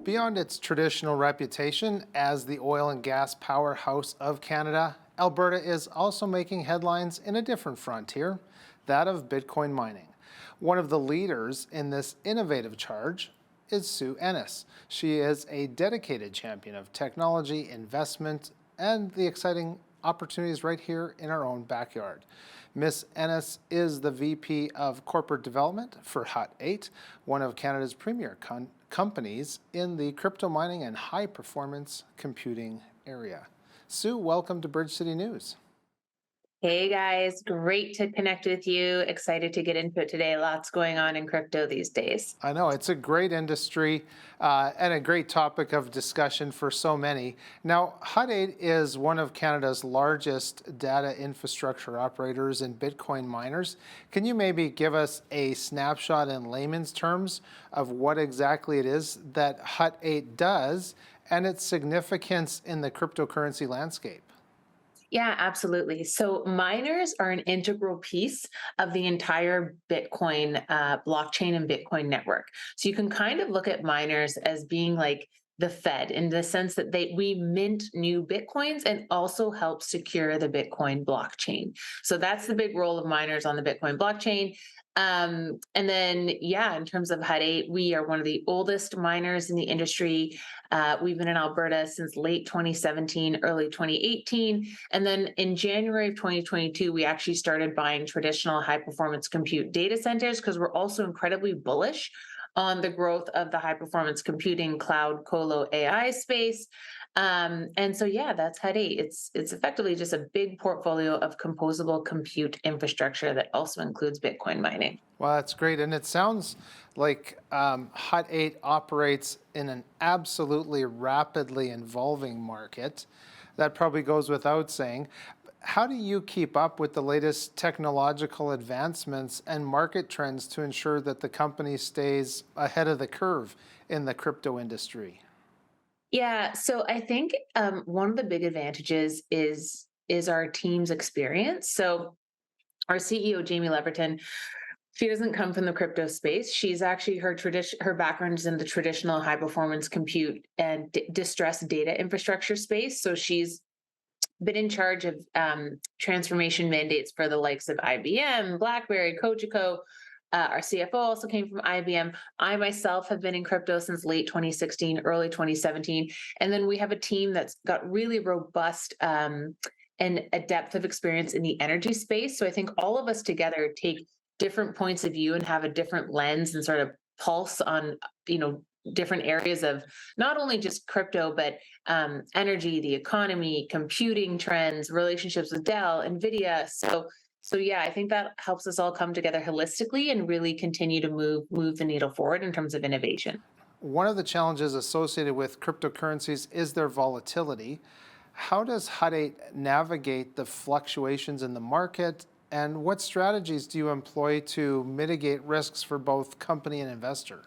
Beyond its traditional reputation as the oil and gas powerhouse of Canada, Alberta is also making headlines in a different frontier, that of Bitcoin mining. One of the leaders in this innovative charge is Sue Ennis. She is a dedicated champion of technology, investment, and the exciting opportunities right here in our own backyard. Miss Ennis is the VP of Corporate Development for Hut 8, one of Canada's premier companies in the crypto mining and high performance computing area. Sue, welcome to Bridge City News. Hey guys, great to connect with you. Excited to get into it today. Lots going on in crypto these days. I know it's a great industry and a great topic of discussion for so many. Now, Hut 8 is one of Canada's largest data infrastructure operators and Bitcoin miners. Can you maybe give us a snapshot in layman's terms of what exactly it is that Hut 8 does and its significance in the cryptocurrency landscape? Yeah, absolutely. So miners are an integral piece of the entire Bitcoin blockchain and Bitcoin network. So you can kind of look at miners as being like the Fed in the sense that we mint new Bitcoins and also help secure the Bitcoin blockchain. So that's the big role of miners on the Bitcoin blockchain. And then, yeah, in terms of Hut 8, we are one of the oldest miners in the industry. We've been in Alberta since late 2017, early 2018. And then in January of 2022, we actually started buying traditional high performance compute data centers because we're also incredibly bullish on the growth of the high performance computing cloud colo AI space. And so, yeah, that's Hut 8. It's effectively just a big portfolio of composable compute infrastructure that also includes Bitcoin mining. Well, that's great. And it sounds like Hut 8 operates in an absolutely rapidly evolving market. That probably goes without saying. How do you keep up with the latest technological advancements and market trends to ensure that the company stays ahead of the curve in the crypto industry? Yeah, so I think one of the big advantages is our team's experience. So our CEO Jamie Leverton, she doesn't come from the crypto space. She's actually her background is in the traditional high performance compute and distressed data infrastructure space. So she's been in charge of transformation mandates for the likes of IBM, BlackBerry, Cogeco. Our CFO also came from IBM. I myself have been in crypto since late 2016, early 2017. And then we have a team that's got really robust and a depth of experience in the energy space. So I think all of us together take different points of view and have a different lens and sort of pulse on, different areas of not only just crypto, but energy, the economy, computing trends, relationships with Dell, NVIDIA. So yeah, I think that helps us all come together holistically and really continue to move the needle forward in terms of innovation. One of the challenges associated with cryptocurrencies is their volatility. How does Hut 8 navigate the fluctuations in the market, and what strategies do you employ to mitigate risks for both company and investor?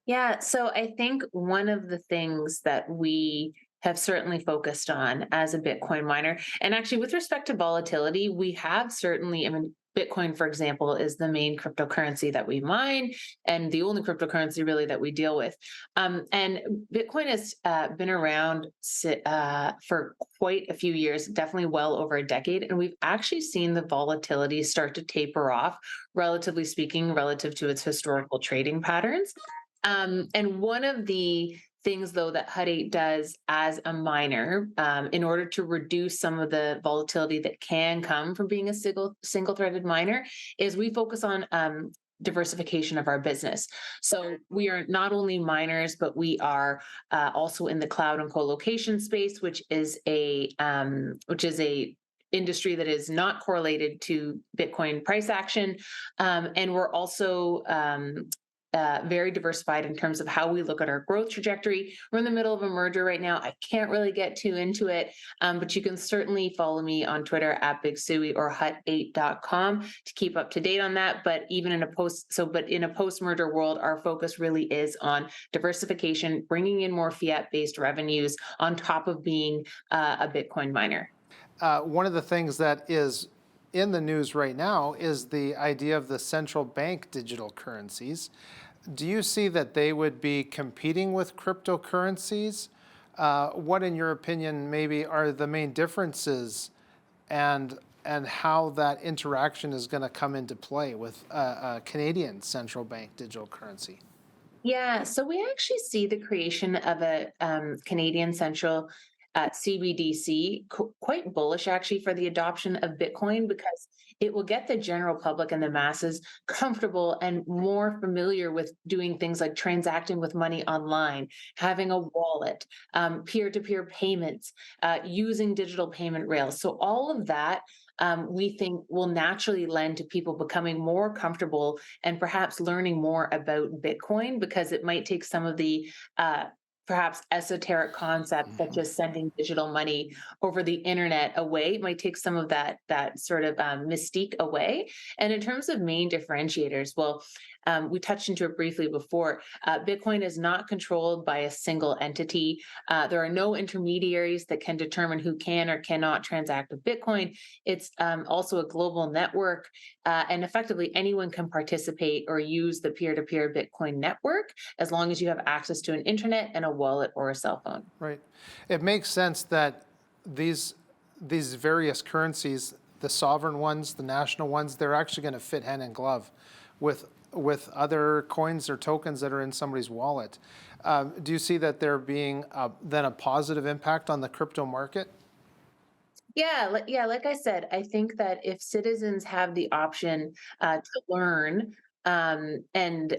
Yeah, so I think one of the things that we have certainly focused on as a Bitcoin miner, and actually with respect to volatility, we have certainly, I mean, Bitcoin, for example, is the main cryptocurrency that we mine and the only cryptocurrency really that we deal with. And Bitcoin has been around for quite a few years, definitely well over a decade. And we've actually seen the volatility start to taper off, relatively speaking, relative to its historical trading patterns. And one of the things, though, that Hut 8 does as a miner, in order to reduce some of the volatility that can come from being a single-threaded miner, is we focus on diversification of our business. So we are not only miners, but we are also in the cloud and co-location space, which is a industry that is not correlated to Bitcoin price action. And we're also very diversified in terms of how we look at our growth trajectory. We're in the middle of a merger right now. I can't really get too into it, but you can certainly follow me on Twitter at BigSuey or hut8.com to keep up to date on that. But even in a post-merger world, our focus really is on diversification, bringing in more fiat-based revenues on top of being a Bitcoin miner. One of the things that is in the news right now is the idea of the central bank digital currencies. Do you see that they would be competing with cryptocurrencies? What, in your opinion, maybe are the main differences and how that interaction is going to come into play with a Canadian central bank digital currency? Yeah, so we actually see the creation of a Canadian central CBDC quite bullish actually for the adoption of Bitcoin because it will get the general public and the masses comfortable and more familiar with doing things like transacting with money online, having a wallet, peer-to-peer payments, using digital payment rails. So all of that we think will naturally lend to people becoming more comfortable and perhaps learning more about Bitcoin because it might take some of the perhaps esoteric concepts such Mhm. as sending digital money over the internet away. It might take some of that sort of mystique away. And in terms of main differentiators, well, we touched into it briefly before. Bitcoin is not controlled by a single entity. There are no intermediaries that can determine who can or cannot transact with Bitcoin. It's also a global network, and effectively anyone can participate or use the peer-to-peer Bitcoin network as long as you have access to an internet and a wallet or a cell phone. Right. It makes sense that these various currencies, the sovereign ones, the national ones, they're actually going to fit hand in glove with other coins or tokens that are in somebody's wallet. Do you see that there being then a positive impact on the crypto market? Yeah, like I said, I think that if citizens have the option to learn, and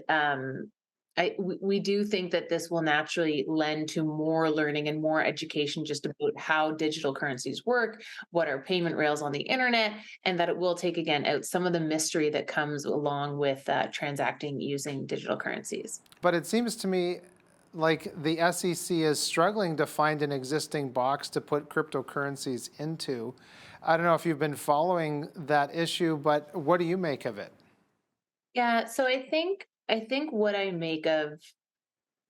we do think that this will naturally lend to more learning and more education just about how digital currencies work, what are payment rails on the internet, and that it will take again out some of the mystery that comes along with transacting using digital currencies. But it seems to me like the SEC is struggling to find an existing box to put cryptocurrencies into. I don't know if you've been following that issue, but what do you make of it? Yeah, so I think what I make of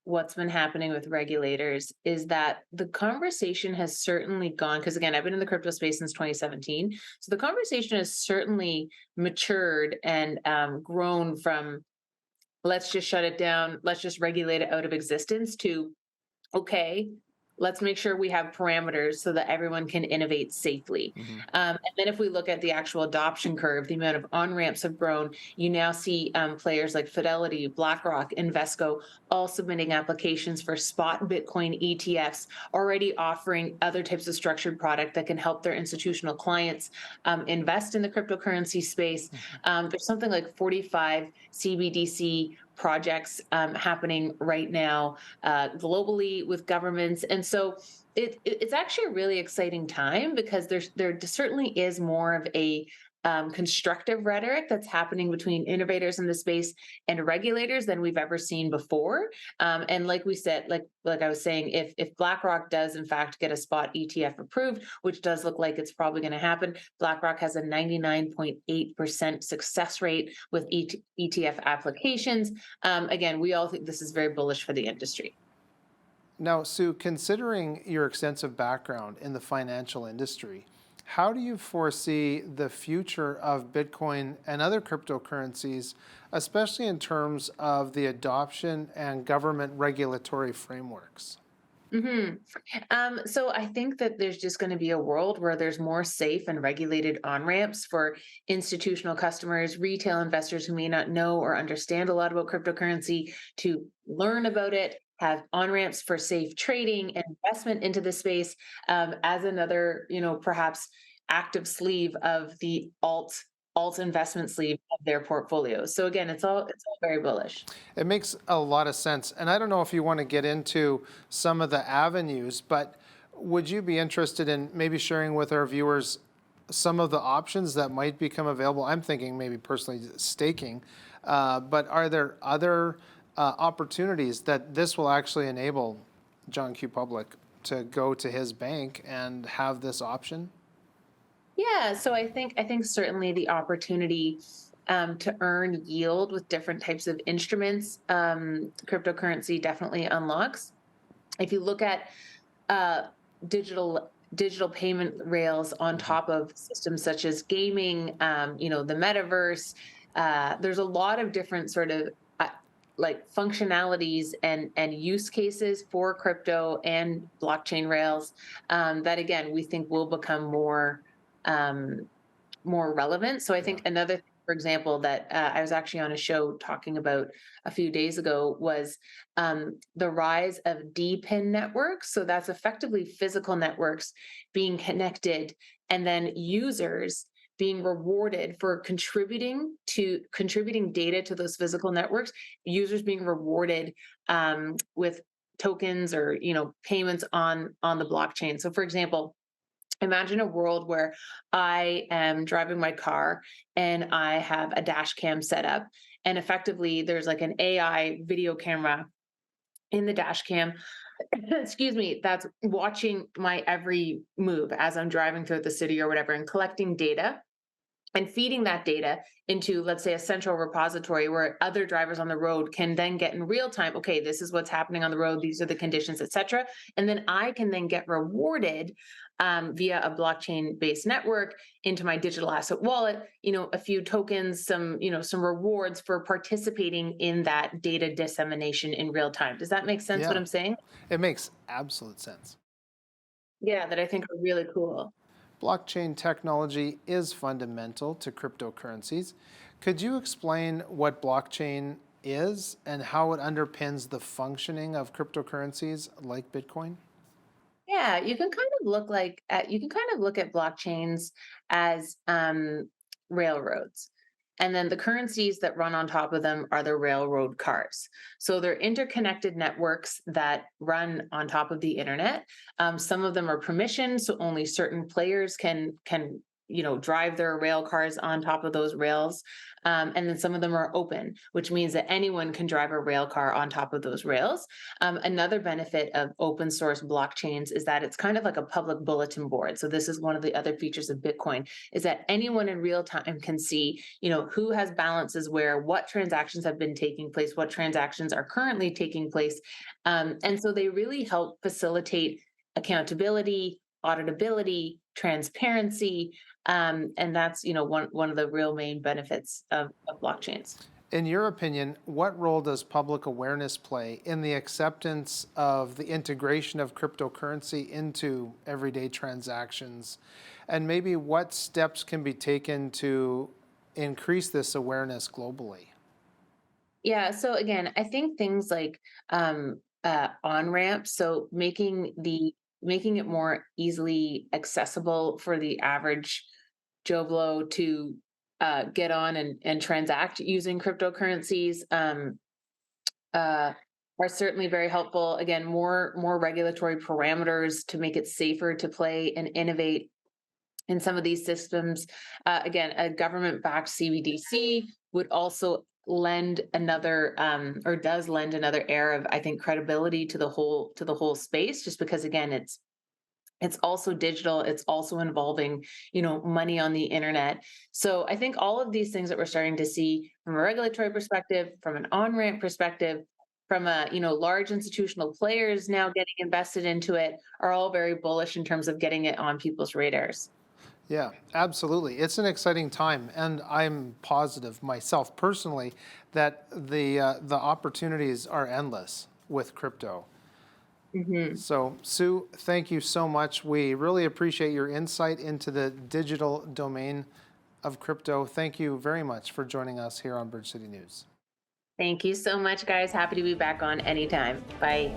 what's been happening with regulators is that the conversation has certainly gone because again I've been in the crypto space since 2017, so the conversation has certainly matured and grown from let's just shut it down, let's just regulate it out of existence to okay, let's make sure we have parameters so that everyone can innovate safely. Mhm. And then if we look at the actual adoption curve, the amount of on-ramps have grown. You now see players like Fidelity, BlackRock, Invesco all submitting applications for spot Bitcoin ETFs, already offering other types of structured product that can help their institutional clients invest in the cryptocurrency space. Mhm. There's something like 45 CBDC projects happening right now globally with governments. And so it's actually a really exciting time because there certainly is more of a constructive rhetoric that's happening between innovators in the space and regulators than we've ever seen before. And like we said, like I was saying, if BlackRock does in fact get a spot ETF approved, which does look like it's probably going to happen, BlackRock has a 99.8% success rate with ETF applications. Again, we all think this is very bullish for the industry. Now, Sue, considering your extensive background in the financial industry, how do you foresee the future of Bitcoin and other cryptocurrencies, especially in terms of the adoption and government regulatory frameworks? hmm so I think that there's just going to be a world where there's more safe and regulated on ramps for institutional customers, retail investors who may not know or understand a lot about cryptocurrency to learn about it, have on ramps for safe trading and investment into the space as another, perhaps active sleeve of the alt investment sleeve of their portfolios. So again, it's all very bullish. It makes a lot of sense. And I don't know if you want to get into some of the avenues, but would you be interested in maybe sharing with our viewers some of the options that might become available? I'm thinking maybe personally staking, but are there other opportunities that this will actually enable John Q. Public to go to his bank and have this option? Yeah, so I think certainly the opportunity to earn yield with different types of instruments, cryptocurrency definitely unlocks. If you look at uh, digital digital payment rails on top of systems such as gaming, the metaverse. There's a lot of different sort of like functionalities and use cases for crypto and blockchain rails that again we think will become um, more relevant. So I Yeah. think another, for example, that I was actually on a show talking about a few days ago was the rise of DPIN networks. So that's effectively physical networks being connected, and then users being rewarded for contributing data to those physical networks. Users being rewarded with tokens or payments on the blockchain. So, for example, imagine a world where I am driving my car and I have a dash cam set up, and effectively there's like an AI video camera in the dash cam, excuse me, that's watching my every move as I'm driving through the city or whatever and collecting data and feeding that data into, let's say, a central repository where other drivers on the road can then get in real time, okay, this is what's happening on the road, these are the conditions, etc. And then I can then get rewarded via a blockchain based network into my digital asset wallet, a few tokens, some rewards for participating in that data dissemination in real time. Does that make sense what Yeah, I'm saying? it makes absolute sense. Yeah, that I think are really cool. Blockchain technology is fundamental to cryptocurrencies. Could you explain what blockchain is and how it underpins the functioning of cryptocurrencies like Bitcoin? Yeah, you can kind of look at blockchains as railroads. And then the currencies that run on top of them are the railroad cars. So they're interconnected networks that run on top of the internet. Some of them are permissioned, so only certain players can drive their rail cars on top of those rails. And then some of them are open, which means that anyone can drive a rail car on top of those rails. Another benefit of open source blockchains is that it's kind of like a public bulletin board. So this is one of the other features of Bitcoin, is that anyone in real time can see, who has balances where, what transactions have been taking place, what transactions are currently taking place. And so they really help facilitate accountability, auditability, transparency, and that's one of the real main benefits of blockchains. In your opinion, what role does public awareness play in the acceptance of the integration of cryptocurrency into everyday transactions? And maybe what steps can be taken to increase this awareness globally? Yeah. So again, I think things like on ramps, so making it more easily accessible for the average Joe Blow to get on and transact using cryptocurrencies uh, are certainly very helpful. Again, more regulatory parameters to make it safer to play and innovate in some of these systems. Again, a government-backed CBDC would also lend another or does lend another air of, I think, credibility to the whole space, just because again it's also digital, it's also involving money on the internet. So I think all of these things that we're starting to see from a regulatory perspective, from an on-ramp perspective, from a large institutional players now getting invested into it, are all very bullish in terms of getting it on people's radars. Yeah, absolutely. It's an exciting time, and I'm positive myself personally that the opportunities are endless with crypto. Mhm. So, Sue, thank you so much. We really appreciate your insight into the digital domain of crypto. Thank you very much for joining us here on Bridge City News. Thank you so much, guys. Happy to be back on anytime. Bye.